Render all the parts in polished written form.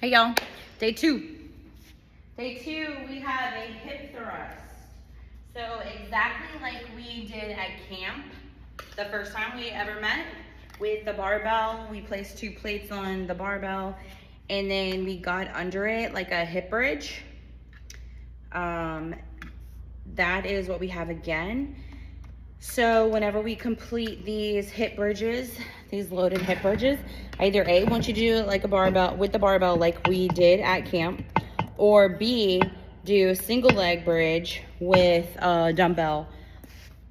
Hey y'all, day two. Day two, we have a hip thrust. So exactly like we did at camp, the first time we ever met with the barbell, we placed 2 plates on the barbell and then we got under it like a hip bridge. That is what we have again. So whenever we complete these hip bridges, these loaded hip bridges, either A, want you to do it like a barbell, with the barbell like we did at camp, or B, do a single leg bridge with a dumbbell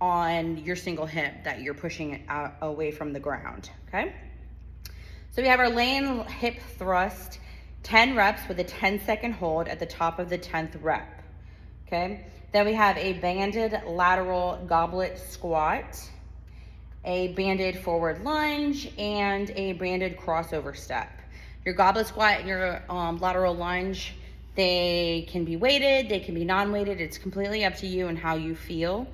on your single hip that you're pushing it out away from the ground, okay? So we have our laying hip thrust, 10 reps with a 10-second hold at the top of the 10th rep, okay? Then we have a banded lateral goblet squat, a banded forward lunge, and a banded crossover step. Your goblet squat and your lateral lunge, they can be weighted, they can be non-weighted. It's completely up to you and how you feel.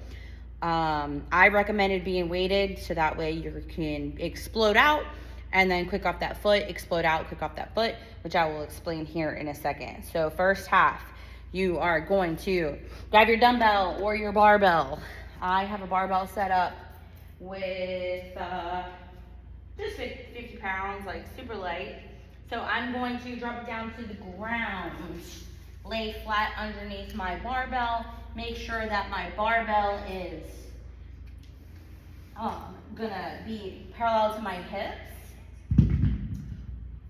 I recommended being weighted so that way you can explode out and then quick off that foot, explode out, quick off that foot, which I will explain here in a second. So first half, you are going to grab your dumbbell or your barbell. I have a barbell set up with just 50 pounds, like super light. So I'm going to drop it down to the ground, lay flat underneath my barbell, make sure that my barbell is gonna be parallel to my hips.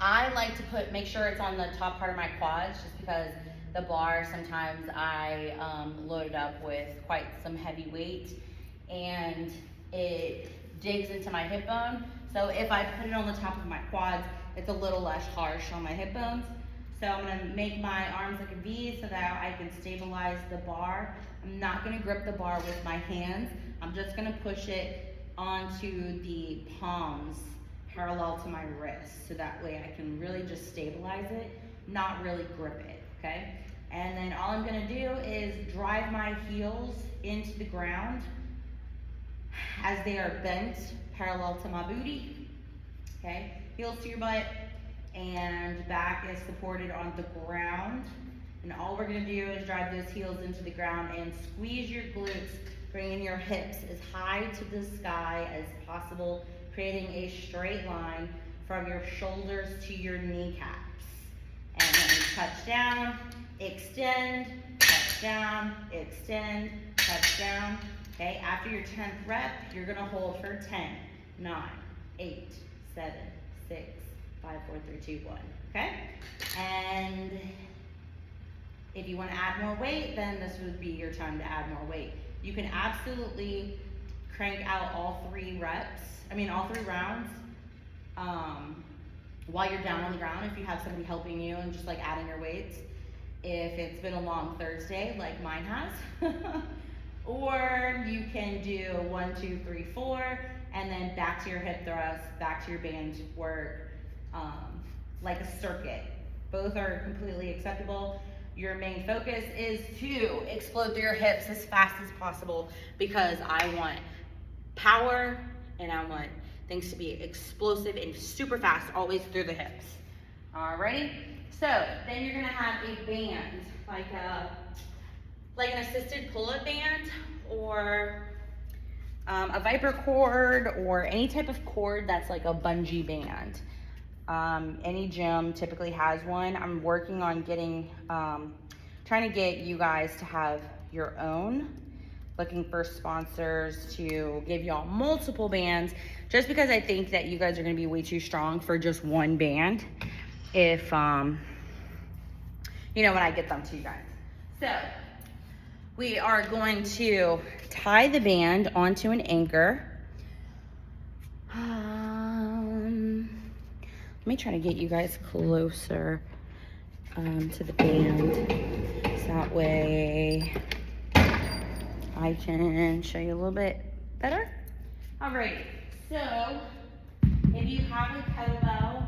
I like to make sure it's on the top part of my quads just because the bar, sometimes I load it up with quite some heavy weight and it digs into my hip bone. So if I put it on the top of my quads, it's a little less harsh on my hip bones. So I'm gonna make my arms like a V so that I can stabilize the bar. I'm not gonna grip the bar with my hands. I'm just gonna push it onto the palms parallel to my wrist. So that way I can really just stabilize it, not really grip it, okay? And then all I'm gonna do is drive my heels into the ground as they are bent parallel to my booty, okay? Heels to your butt and back is supported on the ground. And all we're gonna do is drive those heels into the ground and squeeze your glutes, bringing your hips as high to the sky as possible, creating a straight line from your shoulders to your kneecaps. And then touch down, extend, touch down, extend, touch down. Okay, after your 10th rep, you're gonna hold for 10, 9, 8, 7, 6, 5, 4, 3, 2, 1, okay? And if you wanna add more weight, then this would be your time to add more weight. You can absolutely crank out all 3 rounds while you're down on the ground if you have somebody helping you and just like adding your weights. If it's been a long Thursday like mine has. Or you can do 1, 2, 3, 4, and then back to your hip thrust, back to your band work, like a circuit. Both are completely acceptable. Your main focus is to explode through your hips as fast as possible because I want power and I want things to be explosive and super fast, always through the hips. Alrighty? So then you're gonna have a band, like an assisted pull-up band or a Viper cord or any type of cord that's like a bungee band. Any gym typically has one. I'm working on trying to get you guys to have your own. Looking for sponsors to give y'all multiple bands just because I think that you guys are gonna be way too strong for just one band if, when I get them to you guys. So we are going to tie the band onto an anchor. Let me try to get you guys closer to the band so that way I can show you a little bit better. Alright, so if you have a kettlebell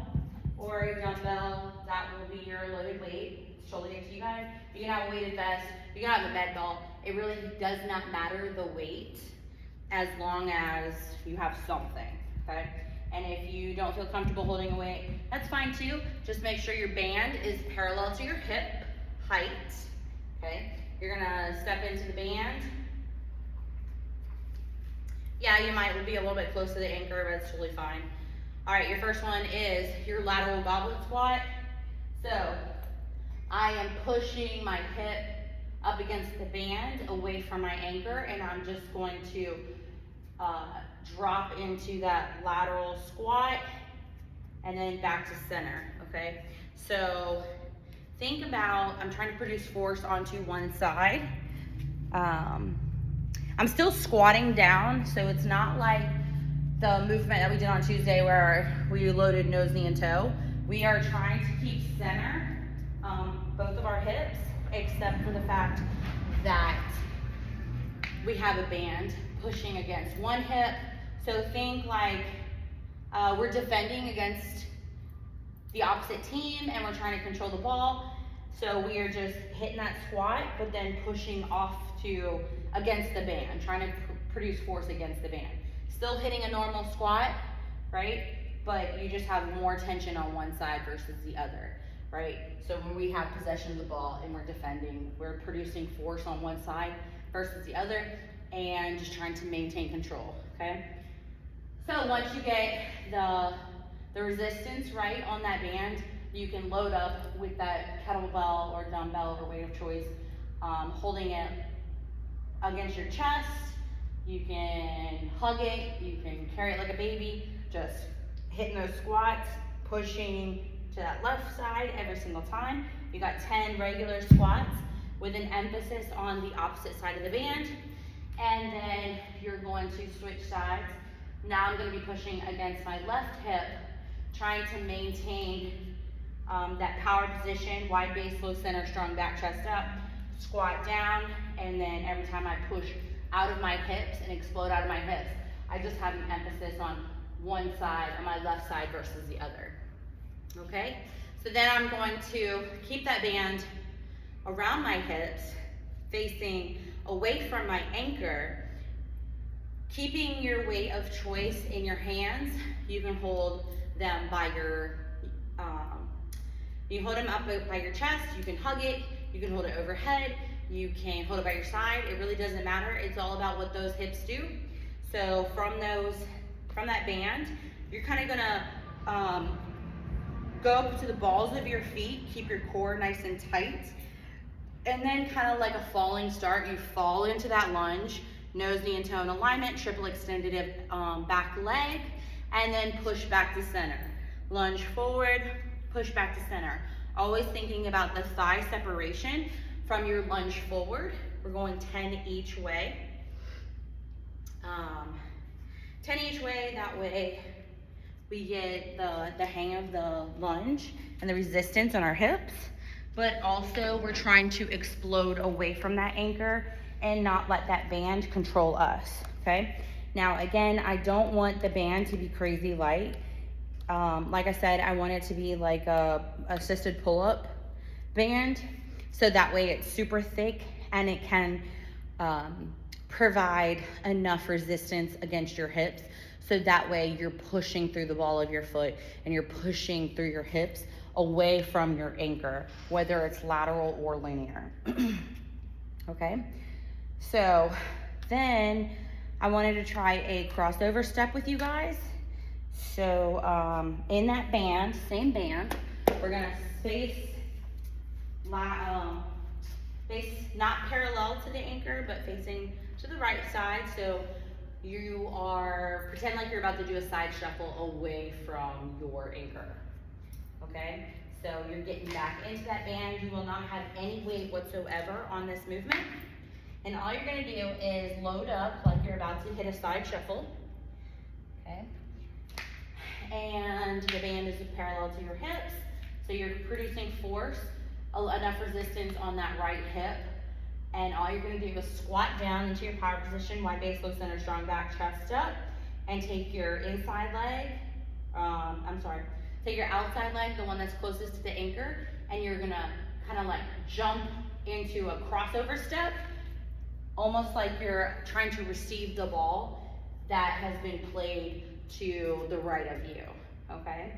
or a dumbbell, that will be your loaded weight. It's totally up to you guys. You can have a weighted vest, you can have a med ball. It really does not matter the weight as long as you have something, okay? And if you don't feel comfortable holding a weight, that's fine too. Just make sure your band is parallel to your hip height, okay? You're gonna step into the band. Yeah, you might be a little bit close to the anchor, but it's totally fine. All right, your first one is your lateral goblet squat. So I am pushing my hip up against the band away from my anchor, and I'm just going to drop into that lateral squat and then back to center, okay? So think about, I'm trying to produce force onto one side. I'm still squatting down, so it's not like the movement that we did on Tuesday where we loaded nose, knee, and toe. We are trying to keep center, both of our hips, except for the fact that we have a band pushing against one hip. So think like we're defending against the opposite team and we're trying to control the ball. So we are just hitting that squat, but then pushing off to against the band, trying to produce force against the band. Still hitting a normal squat, right? But you just have more tension on one side versus the other, right? So when we have possession of the ball and we're defending, we're producing force on one side versus the other and just trying to maintain control, okay? So once you get the resistance right on that band, you can load up with that kettlebell or dumbbell or weight of choice, holding it against your chest. You can hug it, you can carry it like a baby, just hitting those squats, pushing to that left side every single time. You got 10 regular squats with an emphasis on the opposite side of the band. And then you're going to switch sides. Now I'm going to be pushing against my left hip, trying to maintain that power position, wide base, low center, strong back, chest up, squat down, and then every time I push out of my hips and explode out of my hips, I just have an emphasis on one side, on my left side versus the other, okay? So then I'm going to keep that band around my hips, facing away from my anchor, keeping your weight of choice in your hands. You can hold them by your, you hold them up by your chest, you can hug it, you can hold it overhead, you can hold it by your side. It really doesn't matter. It's all about what those hips do. So from that band, you're kind of gonna go up to the balls of your feet, keep your core nice and tight, and then kind of like a falling start, you fall into that lunge, nose, knee, and toe in alignment, triple extended back leg, and then push back to center. Lunge forward, push back to center. Always thinking about the thigh separation from your lunge forward. We're going 10 each way. 10 each way, that way we get the hang of the lunge and the resistance on our hips, but also we're trying to explode away from that anchor and not let that band control us, okay? Now again, I don't want the band to be crazy light. Like I said, I want it to be like a assisted pull-up band, so that way it's super thick and it can provide enough resistance against your hips, so that way you're pushing through the ball of your foot and you're pushing through your hips away from your anchor, whether it's lateral or linear. Okay, so then I wanted to try a crossover step with you guys. So in that band, same band, we're gonna face not parallel to the anchor, but facing to the right side. So you are, pretend like you're about to do a side shuffle away from your anchor, okay? So you're getting back into that band. You will not have any weight whatsoever on this movement. And all you're gonna do is load up like you're about to hit a side shuffle, okay? And the band is parallel to your hips. So you're producing force, enough resistance on that right hip. And all you're gonna do is squat down into your power position, wide base, low center, strong back, chest up, and take your inside leg, take your outside leg, the one that's closest to the anchor, and you're gonna kind of like jump into a crossover step, almost like you're trying to receive the ball that has been played to the right of you, okay?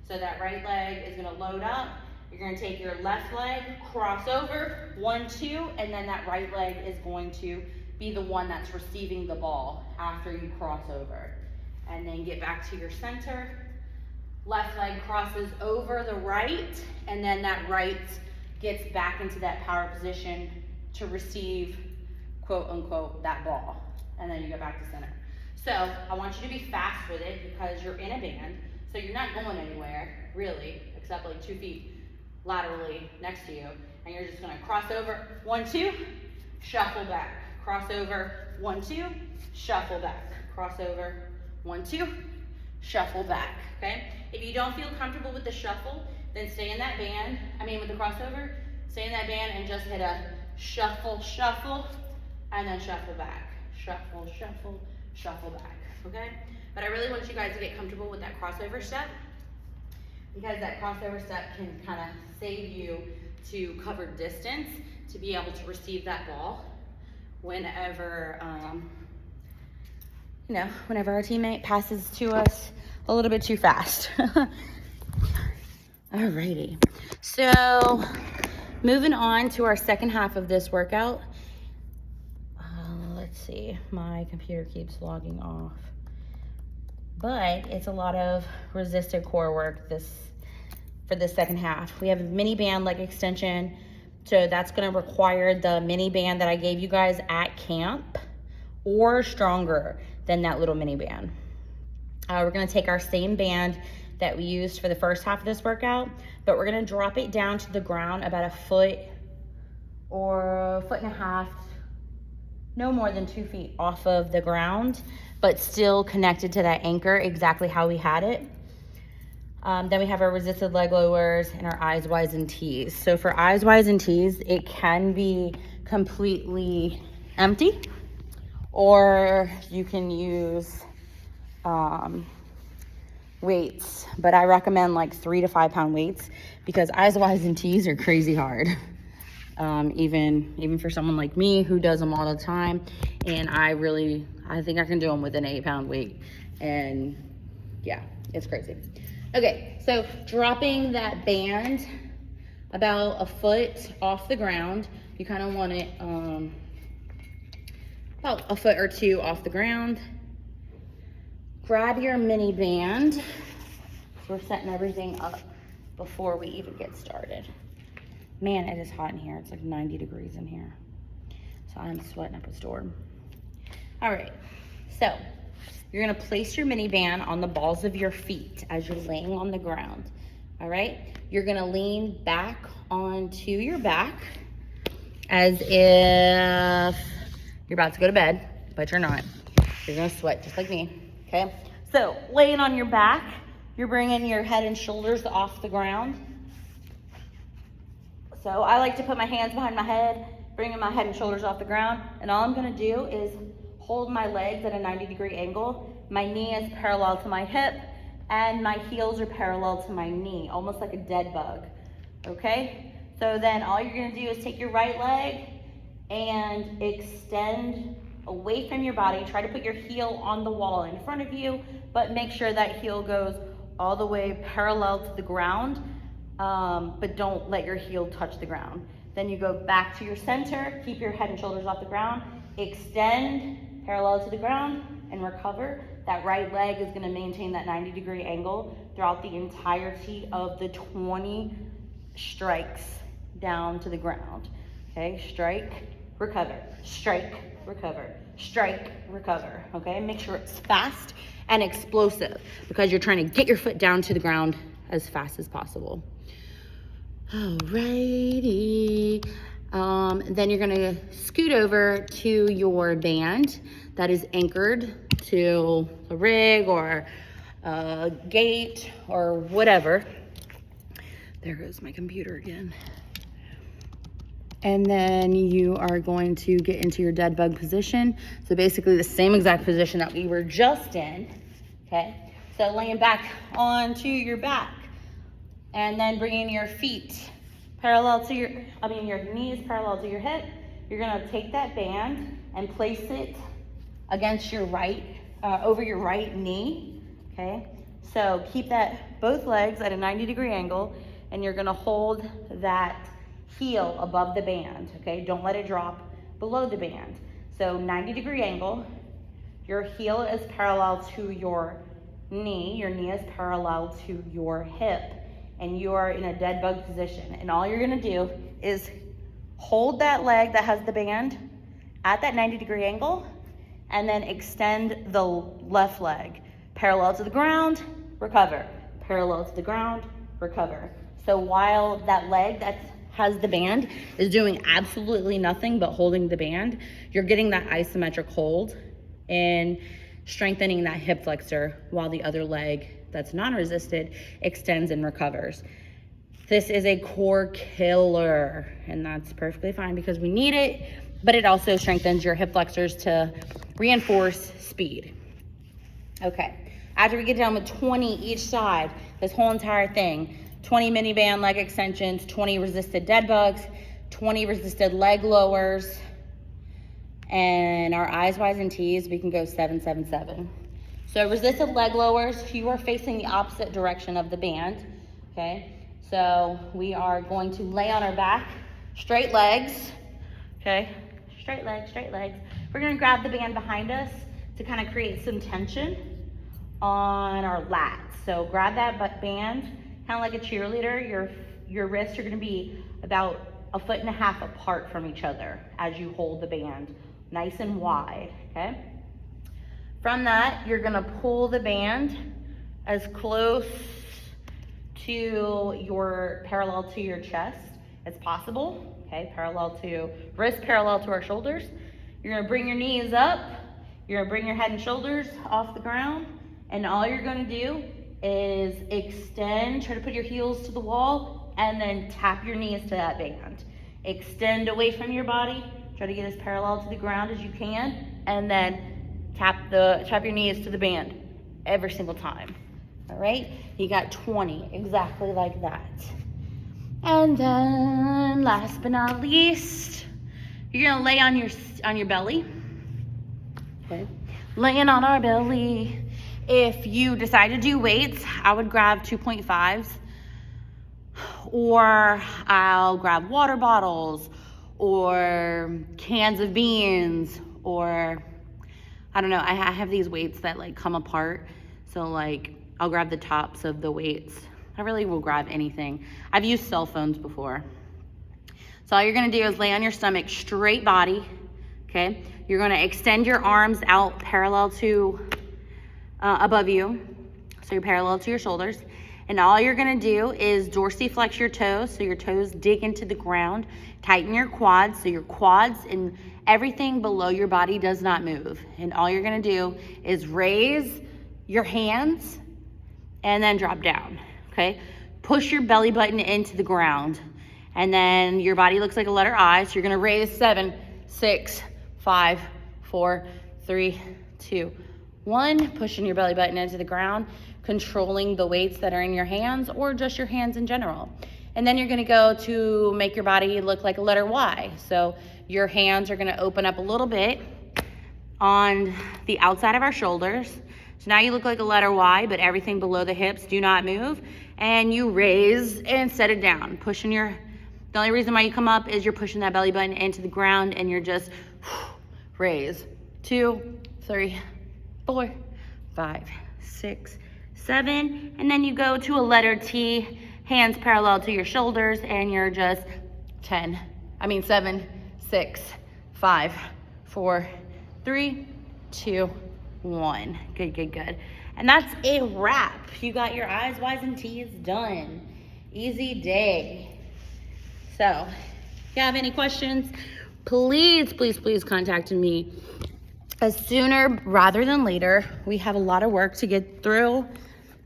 So that right leg is gonna load up. You're gonna take your left leg, cross over, 1, 2, and then that right leg is going to be the one that's receiving the ball after you cross over. And then get back to your center. Left leg crosses over the right, and then that right gets back into that power position to receive, quote unquote, that ball. And then you go back to center. So I want you to be fast with it because you're in a band, so you're not going anywhere, really, except like 2 feet laterally next to you. And you're just gonna cross over, 1, 2, shuffle back. Cross over, 1, 2, shuffle back. Cross over, 1, 2, shuffle back, okay? If you don't feel comfortable with the shuffle, then stay in that band, with the crossover, stay in that band and just hit a shuffle, shuffle, and then shuffle back. Shuffle, shuffle, shuffle back, okay? But I really want you guys to get comfortable with that crossover step because that crossover step can kind of save you to cover distance to be able to receive that ball whenever, whenever our teammate passes to us a little bit too fast. Alrighty, so moving on to our second half of this workout. Let's see, my computer keeps logging off. But it's a lot of resisted core work for the second half. We have a mini band leg extension. So that's gonna require the mini band that I gave you guys at camp or stronger than that little mini band. We're gonna take our same band that we used for the first half of this workout, but we're gonna drop it down to the ground about 1 foot or 1.5 feet, no more than 2 feet off of the ground, but still connected to that anchor exactly how we had it. Then we have our resisted leg lowers and our eyes, Ys, and Ts. So for eyes, Ys, and Ts, it can be completely empty, or you can use weights, but I recommend like 3 to 5 pound weights because eyes, Ys, and Ts are crazy hard. Even for someone like me who does them all the time, and I think I can do them with an 8 pound weight, and yeah, it's crazy. Okay, so dropping that band about 1 foot off the ground, you kind of want it about 1 foot or 2 off the ground. Grab your mini band. We're setting everything up before we even get started. Man, it is hot in here. It's like 90 degrees in here. So I'm sweating up a storm. All right, so you're gonna place your mini band on the balls of your feet as you're laying on the ground, all right? You're gonna lean back onto your back as if you're about to go to bed, but you're not. You're gonna sweat just like me, okay? So laying on your back, you're bringing your head and shoulders off the ground. So I like to put my hands behind my head, bringing my head and shoulders off the ground, and all I'm gonna do is hold my legs at a 90-degree angle. My knee is parallel to my hip, and my heels are parallel to my knee, almost like a dead bug, okay? So then all you're gonna do is take your right leg and extend away from your body. Try to put your heel on the wall in front of you, but make sure that heel goes all the way parallel to the ground, but don't let your heel touch the ground. Then you go back to your center, keep your head and shoulders off the ground, extend parallel to the ground, and recover. That right leg is gonna maintain that 90-degree angle throughout the entirety of the 20 strikes down to the ground. Okay, strike, recover, strike, recover, strike, recover. Okay, make sure it's fast and explosive because you're trying to get your foot down to the ground as fast as possible. Alrighty. Then you're gonna scoot over to your band that is anchored to a rig or a gate or whatever. There goes my computer again. And then you are going to get into your dead bug position. So basically the same exact position that we were just in, okay? So laying back onto your back and then bringing your feet parallel to your knees parallel to your hip. You're gonna take that band and place it against your right, over your right knee, okay? So keep that, both legs at a 90-degree angle, and you're gonna hold that heel above the band, okay? Don't let it drop below the band. So 90-degree angle, your heel is parallel to your knee is parallel to your hip, and you are in a dead bug position. And all you're gonna do is hold that leg that has the band at that 90-degree angle, and then extend the left leg parallel to the ground, recover, parallel to the ground, recover. So while that leg that has the band is doing absolutely nothing but holding the band, you're getting that isometric hold and strengthening that hip flexor while the other leg that's non-resisted extends and recovers. This is a core killer, and that's perfectly fine because we need it, but it also strengthens your hip flexors to reinforce speed. Okay, after we get down with 20 each side, this whole entire thing, 20 mini band leg extensions, 20 resisted dead bugs, 20 resisted leg lowers, and our eyes, Ys, and Ts, we can go 7, 7, 7. So resisted leg lowers, you are facing the opposite direction of the band, okay? So we are going to lay on our back, straight legs, okay? Straight legs, straight legs. We're gonna grab the band behind us to kind of create some tension on our lats. So grab that band, kind of like a cheerleader. Your wrists are gonna be about 1.5 feet apart from each other as you hold the band, nice and wide, okay? From that, you're gonna pull the band as close to parallel to your chest as possible, okay? Wrist parallel to our shoulders. You're gonna bring your knees up. You're gonna bring your head and shoulders off the ground, and all you're gonna do is extend, try to put your heels to the wall, and then tap your knees to that band. Extend away from your body, try to get as parallel to the ground as you can, and then tap your knees to the band every single time. All right, you got 20, exactly like that. And then last but not least, you're gonna lay on your belly. Okay, laying on our belly. If you decide to do weights, I would grab 2.5s, or I'll grab water bottles or cans of beans, or I don't know, I have these weights that like come apart. So like I'll grab the tops of the weights. I really will grab anything. I've used cell phones before. So all you're gonna do is lay on your stomach, straight body, okay? You're gonna extend your arms out parallel to above you. So you're parallel to your shoulders. And all you're gonna do is dorsiflex your toes, so your toes dig into the ground. Tighten your quads, so your quads and everything below your body does not move. And all you're gonna do is raise your hands and then drop down, okay? Push your belly button into the ground. And then your body looks like a letter I, so you're gonna raise 7, 6, 5, 4, 3, 2, 1. Pushing your belly button into the ground, controlling the weights that are in your hands or just your hands in general. And then you're gonna go to make your body look like a letter Y. So your hands are gonna open up a little bit on the outside of our shoulders. So now you look like a letter Y, but everything below the hips do not move. And you raise and set it down. The only reason why you come up is you're pushing that belly button into the ground, and you're just raise. 2, 3, 4, 5, 6, 7. And then you go to a letter T, hands parallel to your shoulders, and you're just 7, 6, 5, 4, 3, 2, 1. Good, good, good. And that's a wrap. You got your I's, Y's, and T's done. Easy day. So, if you have any questions, please, please, please contact me sooner rather than later. We have a lot of work to get through,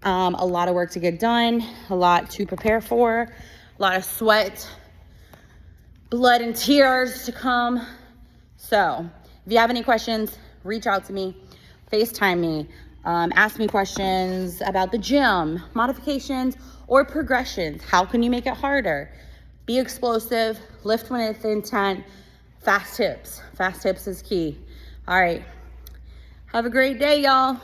a lot of work to get done, a lot to prepare for, a lot of sweat, blood, and tears to come. So, if you have any questions, reach out to me, FaceTime me, ask me questions about the gym, modifications, or progressions. How can you make it harder? Be explosive, lift with intent, fast hips. Fast hips is key. All right. Have a great day, y'all.